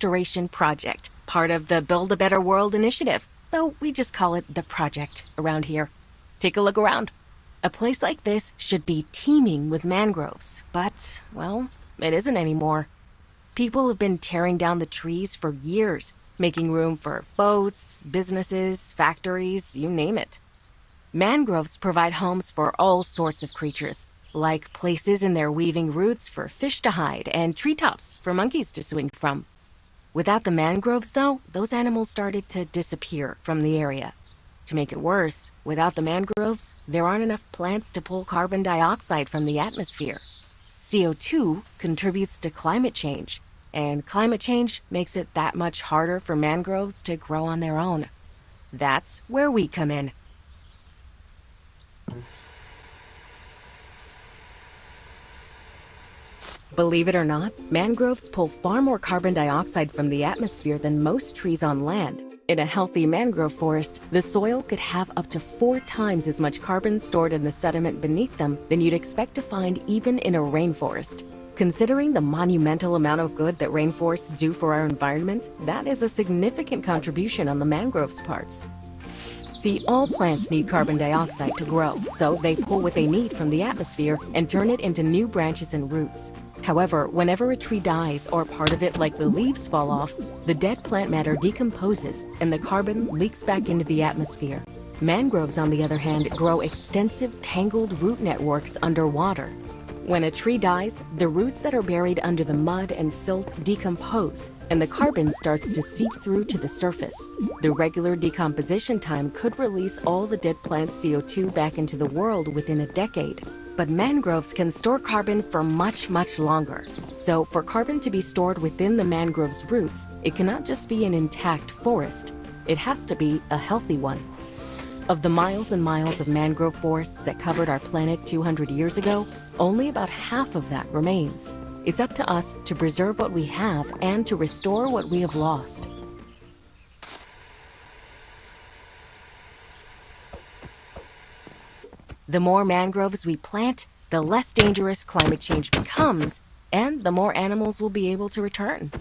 restoration project, part of the Build a Better World initiative, though we just call it the project around here. Take a look around. A place like this should be teeming with mangroves, but, well, it isn't anymore. People have been tearing down the trees for years, making room for boats, businesses, factories, you name it. Mangroves provide homes for all sorts of creatures, like places in their weaving roots for fish to hide and treetops for monkeys to swing from. Without the mangroves, though, those animals started to disappear from the area. To make it worse, without the mangroves, there aren't enough plants to pull carbon dioxide from the atmosphere. CO2 contributes to climate change, and climate change makes it that much harder for mangroves to grow on their own. That's where we come in. Believe it or not, mangroves pull far more carbon dioxide from the atmosphere than most trees on land. In a healthy mangrove forest, the soil could have up to 4 times as much carbon stored in the sediment beneath them than you'd expect to find even in a rainforest. Considering the monumental amount of good that rainforests do for our environment, that is a significant contribution on the mangroves' parts. See, all plants need carbon dioxide to grow, so they pull what they need from the atmosphere and turn it into new branches and roots. However, whenever a tree dies or part of it, like the leaves, fall off, the dead plant matter decomposes and the carbon leaks back into the atmosphere. Mangroves, on the other hand, grow extensive tangled root networks underwater. When a tree dies, the roots that are buried under the mud and silt decompose, and the carbon starts to seep through to the surface. The regular decomposition time could release all the dead plant's CO2 back into the world within a decade. But mangroves can store carbon for much, much longer. So for carbon to be stored within the mangrove's roots, it cannot just be an intact forest. It has to be a healthy one. Of the miles and miles of mangrove forests that covered our planet 200 years ago, only about half of that remains. It's up to us to preserve what we have and to restore what we have lost. The more mangroves we plant, the less dangerous climate change becomes, and the more animals will be able to return.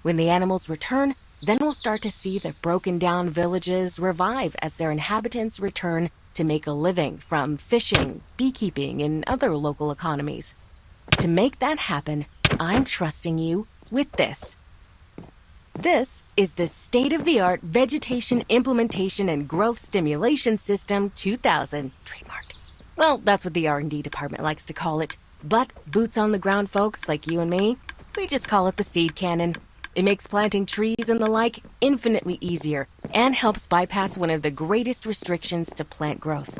When the animals return, then we'll start to see the broken down villages revive as their inhabitants return to make a living from fishing, beekeeping, and other local economies. To make that happen, I'm trusting you with this. This is the state-of-the-art Vegetation Implementation and Growth Stimulation System 2000, trademarked. Well, that's what the R&D department likes to call it. But boots on the ground folks like you and me, we just call it the seed cannon. It makes planting trees and the like infinitely easier and helps bypass one of the greatest restrictions to plant growth: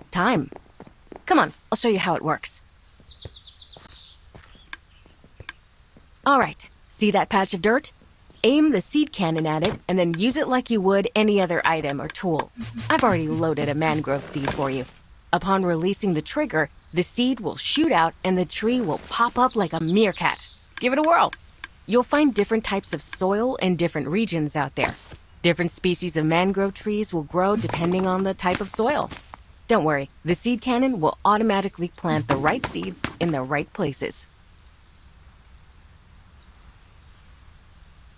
time. Come on, I'll show you how it works. All right, see that patch of dirt? Aim the seed cannon at it and then use it like you would any other item or tool. I've already loaded a mangrove seed for you. Upon releasing the trigger, the seed will shoot out and the tree will pop up like a meerkat. Give it a whirl. You'll find different types of soil in different regions out there. Different species of mangrove trees will grow depending on the type of soil. Don't worry, the seed cannon will automatically plant the right seeds in the right places.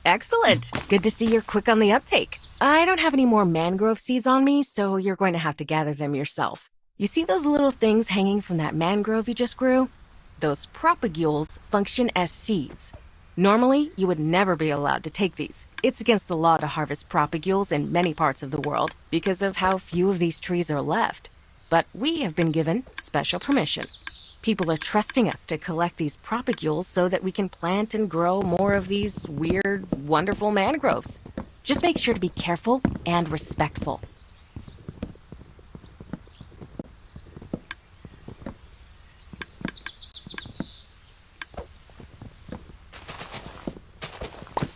Excellent! Good to see you're quick on the uptake. I don't have any more mangrove seeds on me, so you're going to have to gather them yourself. You see those little things hanging from that mangrove you just grew? Those propagules function as seeds. Normally, you would never be allowed to take these. It's against the law to harvest propagules in many parts of the world because of how few of these trees are left. But we have been given special permission. People are trusting us to collect these propagules so that we can plant and grow more of these weird, wonderful mangroves. Just make sure to be careful and respectful.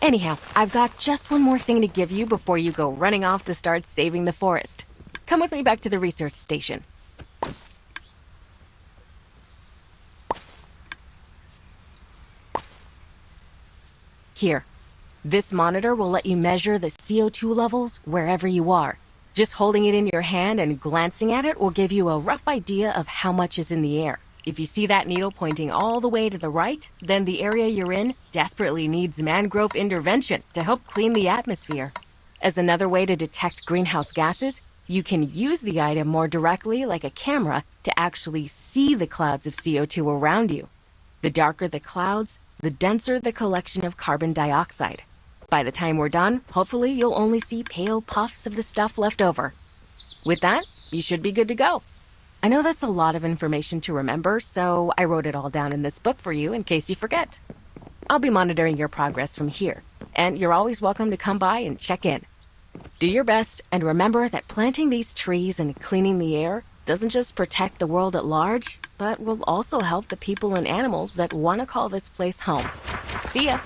Anyhow, I've got just one more thing to give you before you go running off to start saving the forest. Come with me back to the research station. Here, this monitor will let you measure the CO2 levels wherever you are. Just holding it in your hand and glancing at it will give you a rough idea of how much is in the air. If you see that needle pointing all the way to the right, then the area you're in desperately needs mangrove intervention to help clean the atmosphere. As another way to detect greenhouse gases, you can use the item more directly, like a camera, to actually see the clouds of CO2 around you. The darker the clouds, the denser the collection of carbon dioxide. By the time we're done, hopefully you'll only see pale puffs of the stuff left over. With that, you should be good to go. I know that's a lot of information to remember, so I wrote it all down in this book for you in case you forget. I'll be monitoring your progress from here, and you're always welcome to come by and check in. Do your best, and remember that planting these trees and cleaning the air doesn't just protect the world at large, but will also help the people and animals that want to call this place home. See ya!